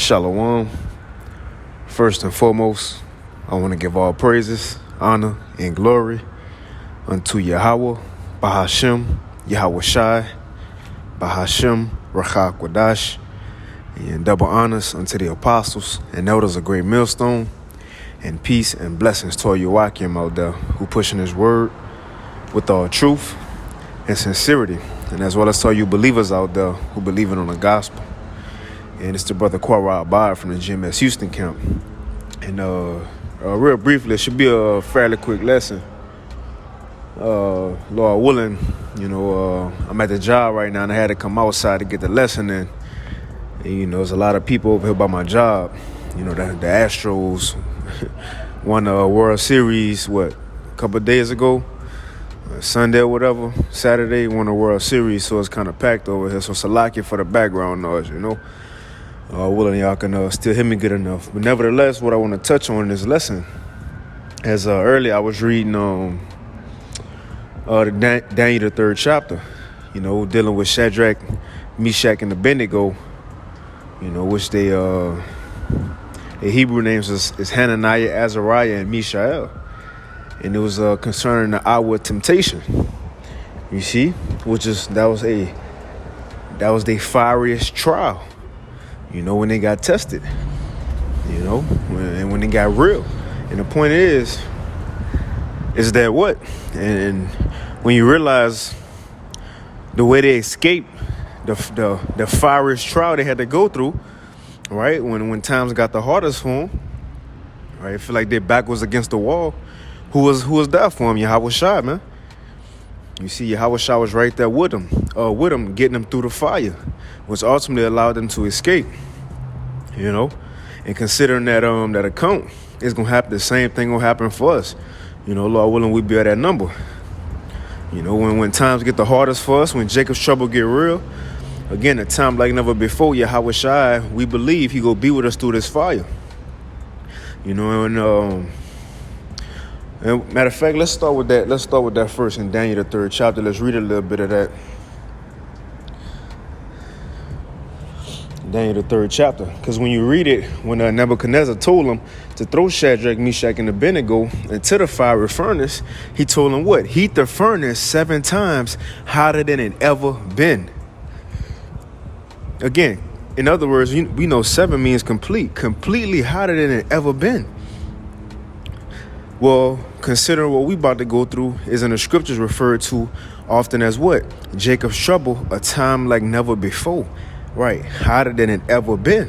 Shalom. First and foremost, I want to give all praises, honor, and glory unto Yahweh, Bahashem, Yahawashi, Bahashem, Rachak Wadash, and double honors unto the apostles and elders of Great Millstone, and peace and blessings to all Yahawashi out there who pushing his word with all truth and sincerity, and as well as to all you believers out there who believing on the gospel. And it's the brother Quara Abad from the GMS Houston camp. And real briefly, it should be a fairly quick lesson. Lord willing, I'm at the job right now and I had to come outside to get the lesson in. And, there's a lot of people over here by my job. The Astros won a World Series, a couple of days ago? Sunday or whatever. Saturday won a World Series, so it's kind of packed over here. So salaki for the background noise, willing y'all can still hear me good enough. But nevertheless, what I want to touch on in this lesson, as earlier I was reading the Daniel the 3rd chapter, dealing with Shadrach, Meshach, and Abednego, which their Hebrew names is Hananiah, Azariah, and Mishael. And it was concerning the hour of temptation, you see, that was their fieriest trial. When they got tested, when they got real. And the point is that what? And when you realize the way they escaped the fieriest trial they had to go through, right? When times got the hardest for them, right? I feel like their back was against the wall. Who was there for them? Yahawashi, man. You see, Yahawashi was right there with them, getting them through the fire, which ultimately allowed them to escape. And considering that account, it's gonna happen. The same thing gonna happen for us. Lord willing, we be at that number. When times get the hardest for us, when Jacob's trouble get real, again, a time like never before, Yahawashi, we believe he gonna be with us through this fire. And matter of fact, let's start with that. Let's start with that first in Daniel the 3rd chapter. Let's read a little bit of that. Daniel the 3rd chapter. Because when you read it, when Nebuchadnezzar told him to throw Shadrach, Meshach, and Abednego into the fiery furnace, he told him what? Heat the furnace 7 times hotter than it ever been. Again, in other words, we know 7 means completely hotter than it ever been. Well, considering what we about to go through is in the scriptures referred to often as what? Jacob's trouble, a time like never before. Right, hotter than it ever been.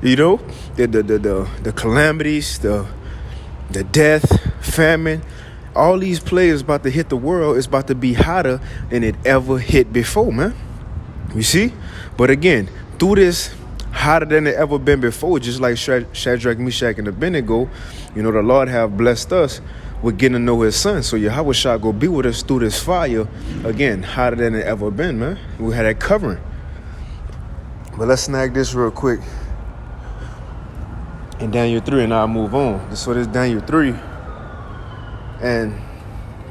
The calamities, the death, famine, all these players about to hit the world is about to be hotter than it ever hit before, man. You see? But again, through this hotter than it ever been before, just like Shadrach, Meshach, and Abednego, the Lord have blessed us with getting to know his son. So Yahawashi go be with us through this fire, again, hotter than it ever been, man. We had that covering. But let's snag this real quick in Daniel 3 and I'll move on. So this Daniel 3 and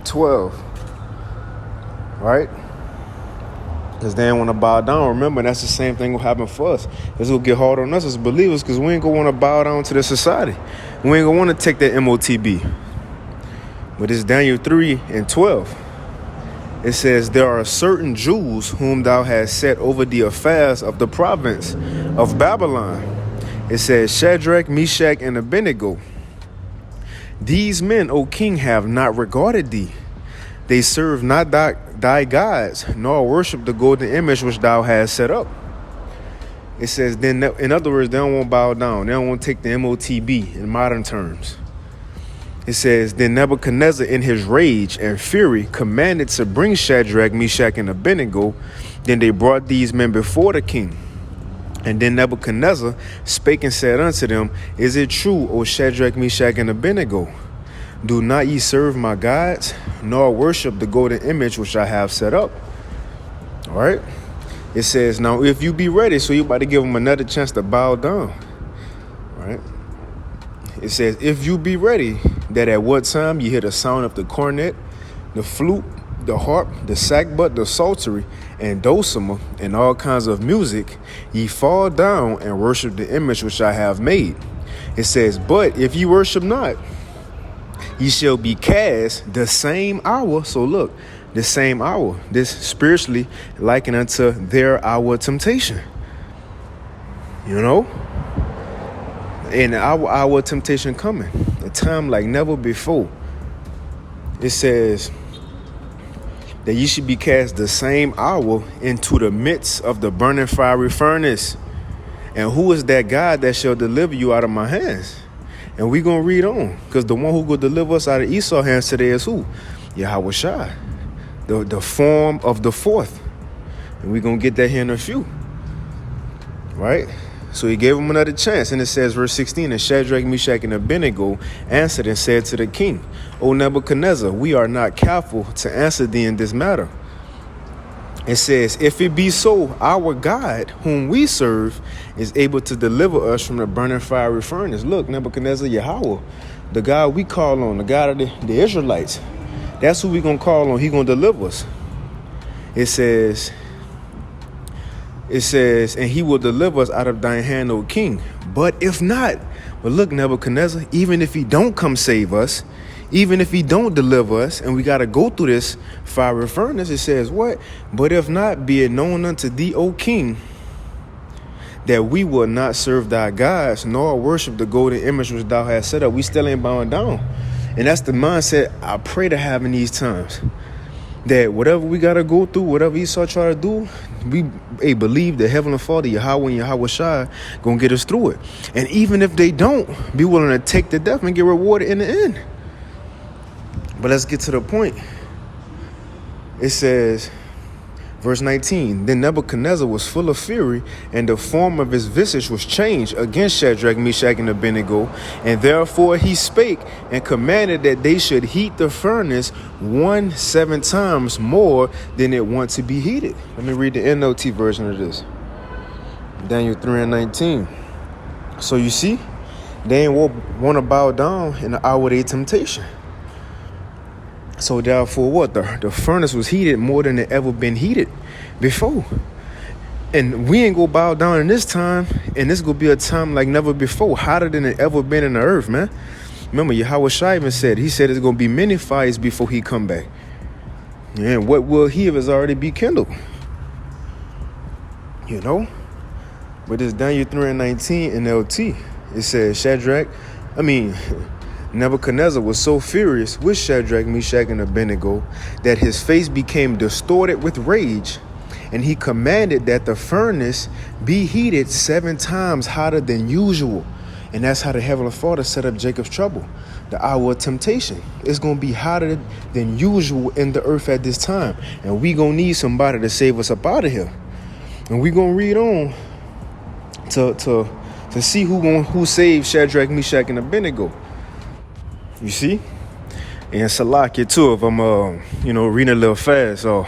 12, right? Because they didn't want to bow down. Remember, that's the same thing will happen for us. It's going to get hard on us as believers because we ain't going to want to bow down to the society. We ain't going to want to take that MOTB. But it's Daniel 3 and 12. It says, there are certain Jews whom thou hast set over the affairs of the province of Babylon. It says, Shadrach, Meshach, and Abednego. These men, O king, have not regarded thee. They serve not thy gods, nor worship the golden image which thou hast set up. It says, then, in other words, they don't want to bow down. They don't want to take the MOTB in modern terms. It says, then Nebuchadnezzar in his rage and fury commanded to bring Shadrach, Meshach, and Abednego. Then they brought these men before the king. And then Nebuchadnezzar spake and said unto them, is it true, O Shadrach, Meshach, and Abednego? Do not ye serve my gods, nor worship the golden image which I have set up? All right. It says, now if you be ready, so you about to give them another chance to bow down. All right. It says, if you be ready, that at what time you hear the sound of the cornet, the flute, the harp, the sackbut, the psaltery, and dulcimer, and all kinds of music, ye fall down and worship the image which I have made. It says, but if ye worship not, ye shall be cast the same hour. So look, the same hour, this spiritually likened unto their hour of temptation. You know? And our hour of temptation coming, a time like never before. It says that ye should be cast the same hour into the midst of the burning fiery furnace. And who is that God that shall deliver you out of my hands? And we going to read on, because the one who will deliver us out of Esau's hands today is who? Yahawashi, the form of the fourth. And we going to get that here in a few. Right? So he gave him another chance. And it says, verse 16, and Shadrach, Meshach, and Abednego answered and said to the king, O Nebuchadnezzar, we are not careful to answer thee in this matter. It says, if it be so, our God, whom we serve, is able to deliver us from the burning fiery furnace. Look, Nebuchadnezzar, Yahweh, the God we call on, the God of the Israelites. That's who we going to call on. He going to deliver us. It says, and he will deliver us out of thine hand, O king. But if not, well, look, Nebuchadnezzar, even if he don't come save us, even if he don't deliver us, and we got to go through this fiery furnace, it says what? But if not, be it known unto thee, O king, that we will not serve thy gods, nor worship the golden image which thou hast set up. We still ain't bowing down. And that's the mindset I pray to have in these times. That whatever we got to go through, whatever Esau try to do, we believe that Heavenly Father, Yahweh and Yahawashi, going to get us through it. And even if they don't, be willing to take the death and get rewarded in the end. But let's get to the point. It says, verse 19, then Nebuchadnezzar was full of fury, and the form of his visage was changed against Shadrach, Meshach, and Abednego. And therefore he spake and commanded that they should heat the furnace 7 times more than it wants to be heated. Let me read the NLT version of this. Daniel 3:19. So you see, they ain't want to bow down in the hour of their temptation. So therefore what? The furnace was heated more than it ever been heated before. And we ain't gonna bow down in this time, and this gonna be a time like never before, hotter than it ever been in the earth, man. Remember, Yahawashi even said, he said it's gonna be many fires before he come back. And what will he has already be kindled? You know? But this Daniel 3:19 in LT, it says Nebuchadnezzar was so furious with Shadrach, Meshach, and Abednego that his face became distorted with rage, and he commanded that the furnace be heated 7 times hotter than usual. And that's how the Heavenly Father set up Jacob's trouble, the hour of temptation. It's going to be hotter than usual in the earth at this time, and we going to need somebody to save us up out of here. And we going to read on to see who saved Shadrach, Meshach, and Abednego. You see? And Salakia too, if I'm reading a little fast or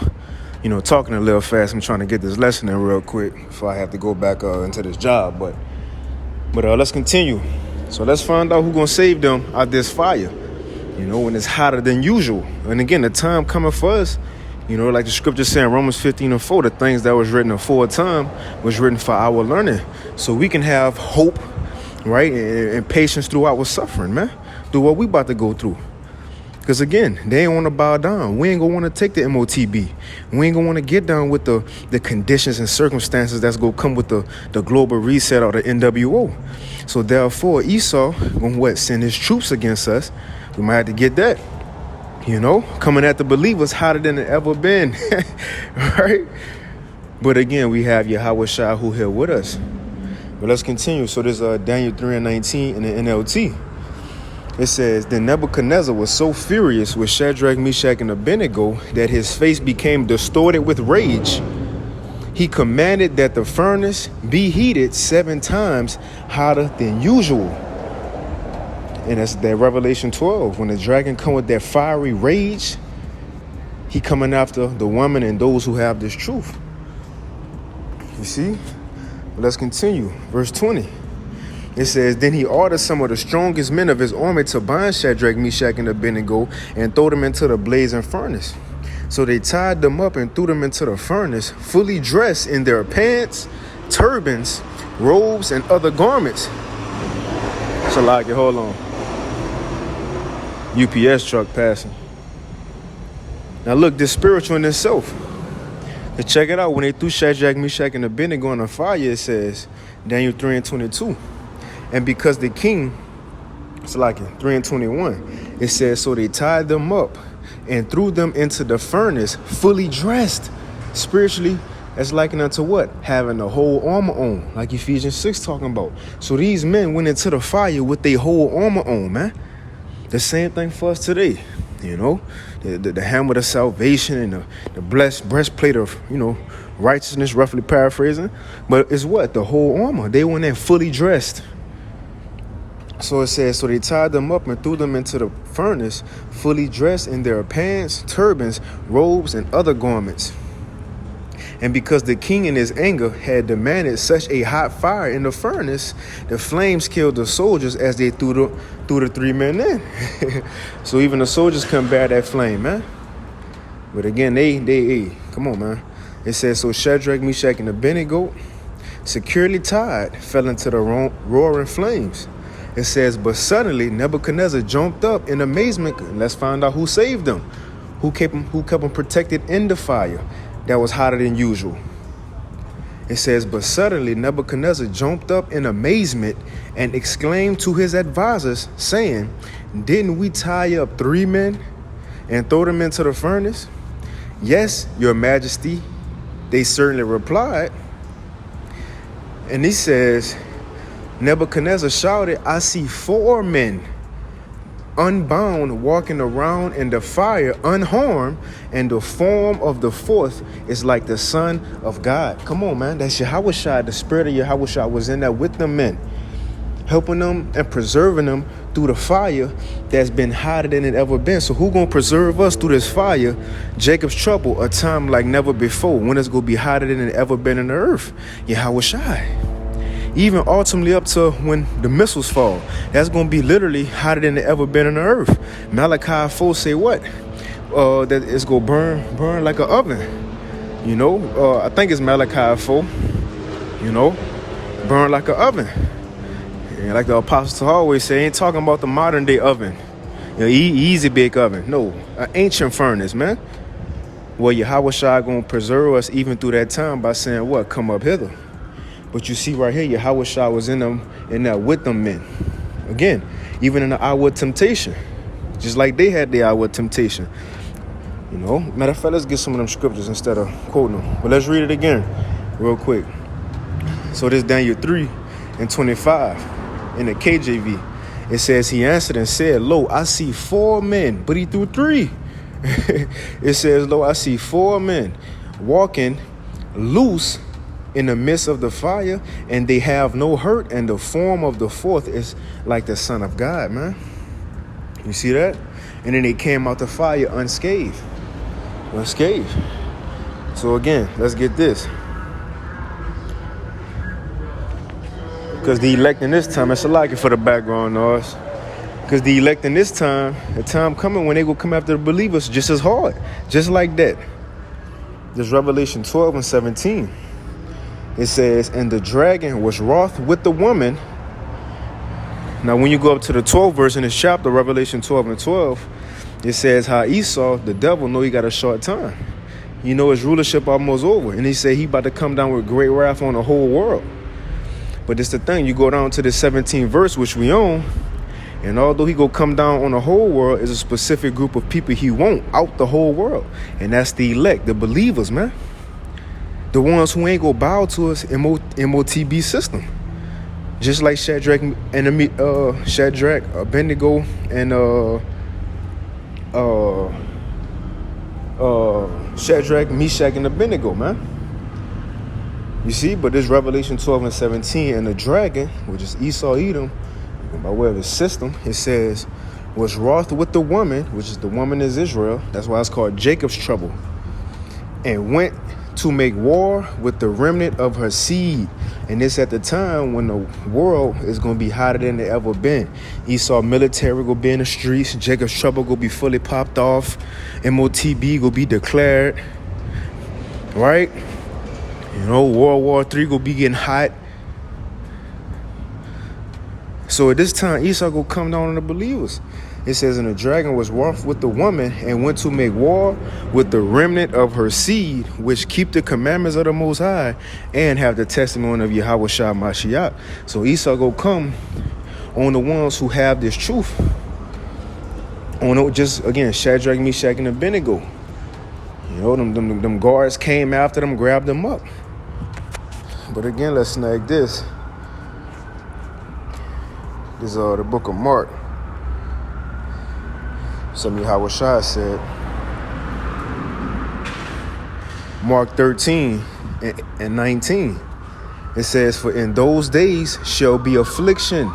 talking a little fast, I'm trying to get this lesson in real quick before I have to go back into this job. But let's continue. So let's find out who's gonna save them out this fire, when it's hotter than usual. And again, the time coming for us, like the scripture saying, Romans 15:4, the things that was written aforetime was written for our learning, so we can have hope, right, and patience through our suffering, man, through what we about to go through. Because again, they ain't want to bow down. We ain't gonna want to take the MOTB. We ain't gonna want to get down with the conditions and circumstances that's gonna come with the global reset or the NWO. So therefore, Esau gonna send his troops against us. We might have to get that. Coming at the believers hotter than it ever been, right? But again, we have Yahawashi who here with us. But let's continue. So there's Daniel 3:19 in the NLT. It says, then Nebuchadnezzar was so furious with Shadrach, Meshach, and Abednego that his face became distorted with rage. He commanded that the furnace be heated 7 times hotter than usual. And that's that Revelation 12. When the dragon come with that fiery rage, he coming after the woman and those who have this truth. You see? But let's continue. Verse 20. It says, then he ordered some of the strongest men of his army to bind Shadrach, Meshach, and Abednego and throw them into the blazing furnace. So they tied them up and threw them into the furnace, fully dressed in their pants, turbans, robes, and other garments. Salaki, hold on. UPS truck passing. Now look, this spiritual in itself. To check it out, when they threw Shadrach, Meshach, and Abednego in the fire, it says, Daniel 3:22. And because the king, it's like 3:21, it says, so they tied them up and threw them into the furnace, fully dressed. Spiritually, that's likened unto what? Having the whole armor on, like Ephesians 6 talking about. So these men went into the fire with their whole armor on, man. The same thing for us today, you know, the helmet of salvation and the blessed breastplate of, you know, righteousness, roughly paraphrasing. But it's what? The whole armor. They went in fully dressed. So it says, so they tied them up and threw them into the furnace, fully dressed in their pants, turbans, robes, and other garments. And because the king in his anger had demanded such a hot fire in the furnace, the flames killed the soldiers as they threw the three men in. So even the soldiers couldn't bear that flame, man. But again, they come on, man. It says, so Shadrach, Meshach, and Abednego, securely tied, fell into the roaring flames. It says, but suddenly Nebuchadnezzar jumped up in amazement. Let's find out who saved them, who kept them protected in the fire that was hotter than usual. It says, but suddenly Nebuchadnezzar jumped up in amazement and exclaimed to his advisors, saying, didn't we tie up 3 men and throw them into the furnace? Yes, your majesty, they certainly replied. And he says, Nebuchadnezzar shouted, I see 4 men unbound walking around in the fire unharmed, and the form of the 4th is like the Son of God. Come on, man. That's Yahawashi. The spirit of Yahawashi was in there with them men, helping them and preserving them through the fire that's been hotter than it ever been. So who gonna preserve us through this fire? Jacob's trouble, a time like never before, when it's gonna be hotter than it ever been in the earth. Yahawashi. Even ultimately up to when the missiles fall, that's going to be literally hotter than it ever been on the earth. Malachi 4 say what? That it's going to burn like an oven. You know, I think it's Malachi 4, you know, burn like an oven. And like the apostles always say, ain't talking about the modern day oven, you know, easy bake oven. No, an ancient furnace, man. Well, Yahawashi going to preserve us even through that time by saying what? Come up hither. But you see right here, Yahawashi was in that with them men. Again, even in the hour of temptation, just like they had the hour of temptation. You know, matter of fact, let's get some of them scriptures instead of quoting them. But let's read it again real quick. So this Daniel 3:25 in the KJV. It says, he answered and said, lo, I see 4 men, but he threw 3. It says, lo, I see 4 men walking loose in the midst of the fire, and they have no hurt, and the form of the 4th is like the Son of God, man. You see that? And then they came out the fire unscathed. So again, let's get this. Because the elect in this time, it's a like it for the background noise. Because the elect in this time, the time coming when they will come after the believers just as hard. Just like that. There's Revelation 12:17. It says, and the dragon was wroth with the woman. Now, when you go up to the 12th verse in this chapter, Revelation 12:12, it says how Esau, the devil, know he got a short time. You know his rulership almost over. And he said he about to come down with great wrath on the whole world. But it's the thing, you go down to the 17th verse, which we own, and although he go come down on the whole world, is a specific group of people he won't out the whole world. And that's the elect, the believers, man. The ones who ain't go bow to us MOTB system. Just like Shadrach, Abednego, and Shadrach, Meshach, and Abednego, man. You see, but this Revelation 12:17, and the dragon, which is Esau Edom, by way of his system, it says, was wroth with the woman, which is the woman is Israel. That's why it's called Jacob's trouble. And went to make war with the remnant of her seed. And this at the time when the world is going to be hotter than it ever been. Esau military go be in the streets. Jacob's trouble go be fully popped off. MOTB go be declared. Right? You know, World War III go be getting hot. So at this time, Esau go come down on the believers. It says, and the dragon was wroth with the woman and went to make war with the remnant of her seed, which keep the commandments of the Most High and have the testimony of Yahawashi Mashiach. So Esau go come on the ones who have this truth. On just, again, Shadrach, Meshach, and Abednego. You know, them guards came after them, grabbed them up. But again, let's snag this. This is the book of Mark. Some Yahawashi said, Mark 13 and 19. It says, for in those days shall be affliction,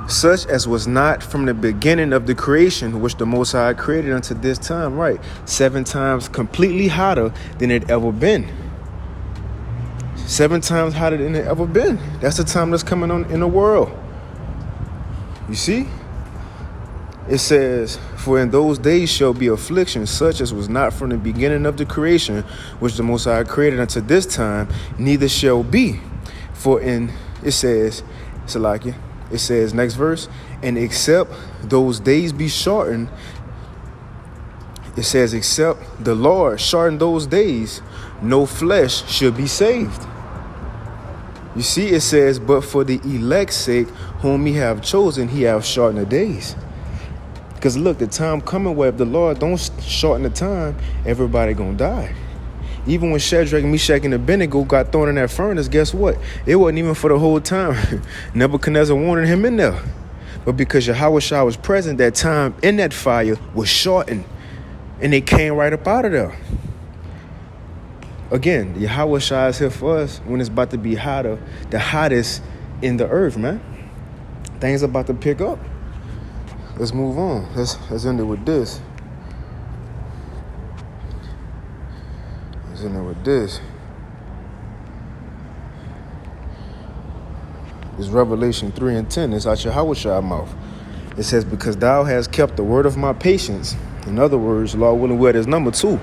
such as was not from the beginning of the creation, which the Most High created unto this time. Right. 7 times completely hotter than it ever been. 7 times hotter than it ever been. That's the time that's coming on in the world. You see? It says, for in those days shall be affliction, such as was not from the beginning of the creation, which the Most High created unto this time, neither shall be. For in, it says, Salakia, it says, next verse, and except those days be shortened, it says, except the Lord shorten those days, no flesh should be saved. You see, it says, but for the elect's sake, whom he have chosen, he have shortened the days. Because look, the time coming where if the Lord don't shorten the time, everybody gonna die. Even when Shadrach, Meshach, and Abednego got thrown in that furnace, guess what? It wasn't even for the whole time. Nebuchadnezzar wanted him in there. But because Yahawashi was present, that time in that fire was shortened. And they came right up out of there. Again, Yahawashi is here for us when it's about to be hotter, the hottest in the earth, man. Things about to pick up. Let's move on. Let's end it with this. Let's end it with this. It's Revelation 3 and 10. It's out Yahawashi's mouth. It says, because thou hast kept the word of my patience. In other words, Lord willing, we're at his number 2.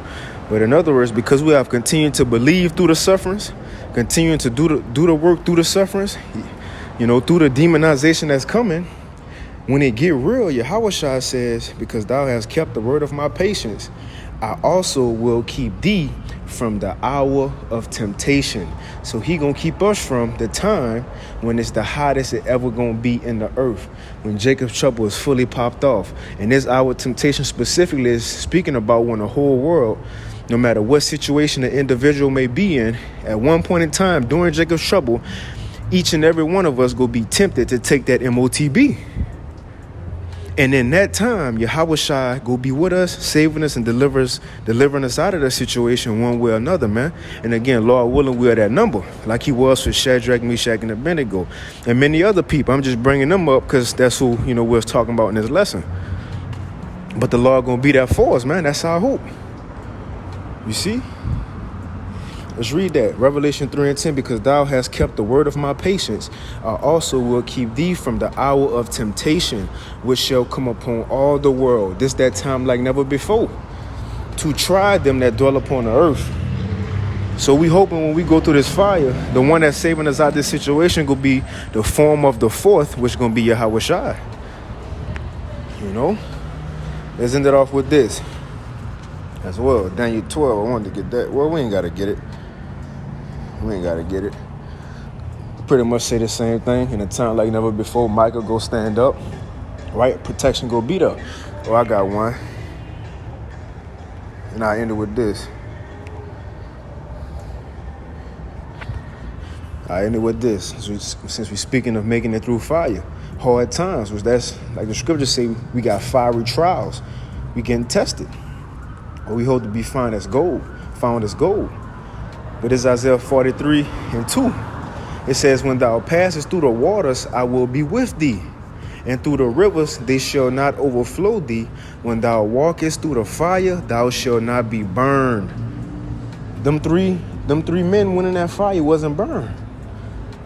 But in other words, because we have continued to believe through the sufferings, continuing to do the work through the sufferings, you know, through the demonization that's coming, when it get real, Yahawashi says, because thou hast kept the word of my patience, I also will keep thee from the hour of temptation. So he gonna keep us from the time when it's the hottest it ever gonna be in the earth, when Jacob's trouble is fully popped off. And this hour of temptation specifically is speaking about when the whole world, no matter what situation the individual may be in, at one point in time during Jacob's trouble, each and every one of us will be tempted to take that MOTB. And in that time, Yahawashi go be with us, saving us and delivering us out of that situation one way or another, man. And again, Lord willing, we're that number, like he was for Shadrach, Meshach, and Abednego, and many other people. I'm just bringing them up because that's who, you know, we're talking about in this lesson. But the Lord gonna be there for us, man. That's our hope. You see? Let's read that. Revelation 3 and 10, because thou hast kept the word of my patience, I also will keep thee from the hour of temptation, which shall come upon all the world. This that time like never before, to try them that dwell upon the earth. So we hoping when we go through this fire, the one that's saving us out of this situation will be the form of the fourth, which is going to be Yahawashi. You know? Let's end it off with this as well. Daniel 12, I wanted to get that. Well, we ain't got to get it. We ain't got to get it. Pretty much say the same thing. In a time like never before, Michael go stand up. Right? Protection go beat up. Oh, I got one. And I end it with this. Since we're speaking of making it through fire, hard times, which that's like the scriptures say, we got fiery trials. We getting tested. Or we hope to be found as gold. But it's Isaiah 43 and 2. It says, when thou passest through the waters, I will be with thee. And through the rivers, they shall not overflow thee. When thou walkest through the fire, thou shalt not be burned. them three men went in that fire wasn't burned.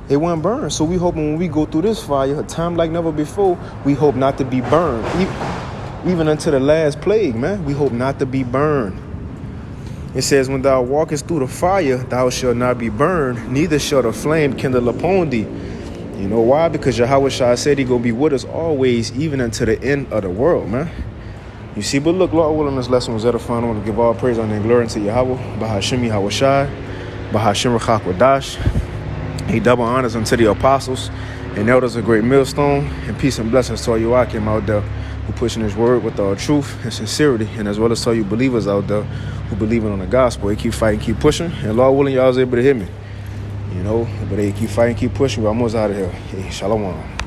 They weren't burned. So we hoping when we go through this fire, a time like never before, we hope not to be burned. Even until the last plague, man, we hope not to be burned. It says, when thou walkest through the fire, thou shalt not be burned, neither shall the flame kindle upon thee. You know why? Because Yahawashi said he gonna be with us always, even until the end of the world, man. You see, but look, Lord willing, this lesson was edifying. I want to give all praise, honor, and glory unto Yahweh, Bahashim Yahawashi, Bahashim Rachakwadash. He double honors unto the apostles and elders of great millstone, and peace and blessings to all you Akim out there who pushing his word with all truth and sincerity, and as well as to all you believers out there who believing on the gospel. They keep fighting, keep pushing, and Lord willing, y'all was able to hear me. You know, but they keep fighting, keep pushing. We're almost out of here. Hey, shalom.